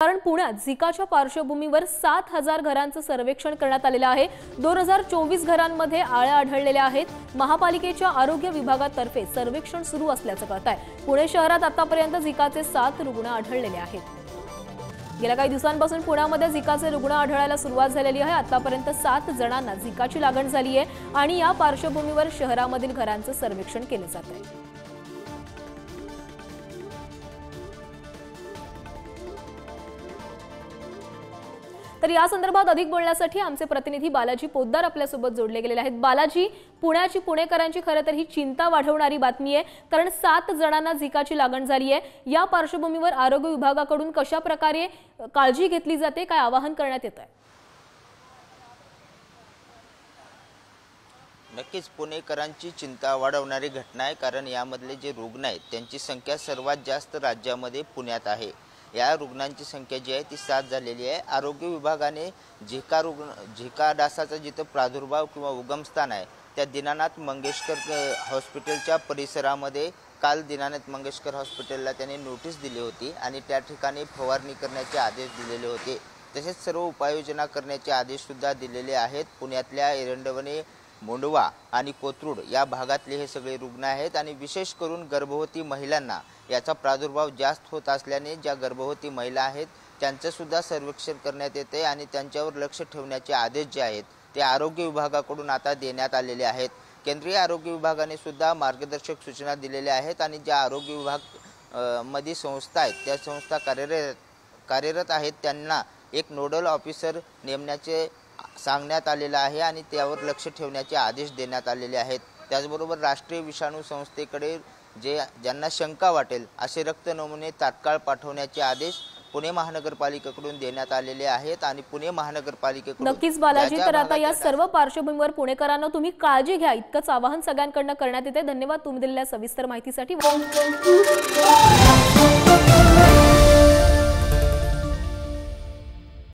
कारण पुण्यात झिकाच्या पार्श्वभूमीवर 7,000 घरांचं सर्वेक्षण करण्यात आलेलं आहे। 2024 घरांमध्ये आळ्या आढळलेल्या आहेत। महापालिकेच्या आरोग्य विभागातर्फे सर्वेक्षण सुरू असल्याचं कळतंय। पुणे शहरात आतापर्यंत झिकाचे 7 रुग्ण आढळलेले आहेत। गेल्या काही दिवसांपासून पुण्यामध्ये झिकाचे रुग्ण आढळायला सुरुवात झालेली आहे। आतापर्यंत 7 जणांना झिकाची लागण झाली आहे आणि या पार्श्वभूमीवर शहरामधील घरांचं सर्वेक्षण केलं जात आहे। तर या संदर्भात अधिक बोलण्यासाठी आमचे प्रतिनिधी बालाजी पोद्दार आपल्या सोबत जोडले गेलेले आहेत। बालाजी, पुणेकरांची खरं तर ही चिंता वाढवणारी बातमी आहे, कारण 7 जणांना झिकाची लागण झाली आहे। या पार्श्वभूमीवर आरोग्य विभागाकडून कशा प्रकारे काळजी घेतली जाते, काय आवाहन करण्यात येत आहे? नक्कीच पुणेकरांची चिंता वाढवणारी घटना आहे, कारण यामधले जे रुग्ण आहेत त्यांची संख्या सर्वात जास्त राज्यामध्ये पुण्यात आहे। या रुग्णांची संख्या जी आहे ती 7 झालेली आहे। आरोग्य विभागाने झिका डासाचा जिथं प्रादुर्भाव किंवा उगमस्थान आहे त्या दीनानाथ मंगेशकर हॉस्पिटलच्या परिसरामध्ये काल दीनानाथ मंगेशकर हॉस्पिटलला त्यांनी नोटीस दिली होती आणि त्या ठिकाणी फवारणी करण्याचे आदेश दिलेले होते। तसेच सर्व उपाययोजना करण्याचे आदेश सुद्धा दिलेले आहेत। पुण्यातल्या एरंडवणे, मोंडवा आणि कोथरूड या भागातले हे सगळे रुग्ण आहेत आणि विशेष करून गर्भवती महिलांना याचा प्रादुर्भाव जास्त होत असल्याने ज्या गर्भवती महिला आहेत त्यांचं सुद्धा सर्वेक्षण करण्यात येते आणि त्यांच्यावर लक्ष ठेवण्याचे आदेश जे आहेत ते आरोग्य विभागाकडून आता देण्यात आलेले आहेत। केंद्रीय आरोग्य विभागाने सुद्धा मार्गदर्शक सूचना दिलेल्या आहेत आणि ज्या आरोग्य विभाग मध्ये संस्था आहेत त्या संस्था कार्यरत आहेत त्यांना एक नोडल ऑफिसर नेमण्याचे सांगण्यात आलेलं आहे आणि त्यावर लक्ष ठेवण्याचे आदेश देण्यात आलेले आहेत। त्याचबरोबर राष्ट्रीय विषाणू संस्थेकडे ज्यांना शंका वाटेल असे रक्त नमुने तात्काळ पाठवण्याचे आदेश पुणे महानगरपालिकेकडून देण्यात आलेले आहेत आणि पुणे महानगरपालिकेकडून नक्कीच बालाजी, तर आता या सर्व पार्श्वभूमीवर पुणेकरांना तुम्ही काळजी घ्या इतकंच आवाहन सगळ्यांकडून करण्यात येते। धन्यवाद तुम्ही दिलेल्या सविस्तर माहितीसाठी।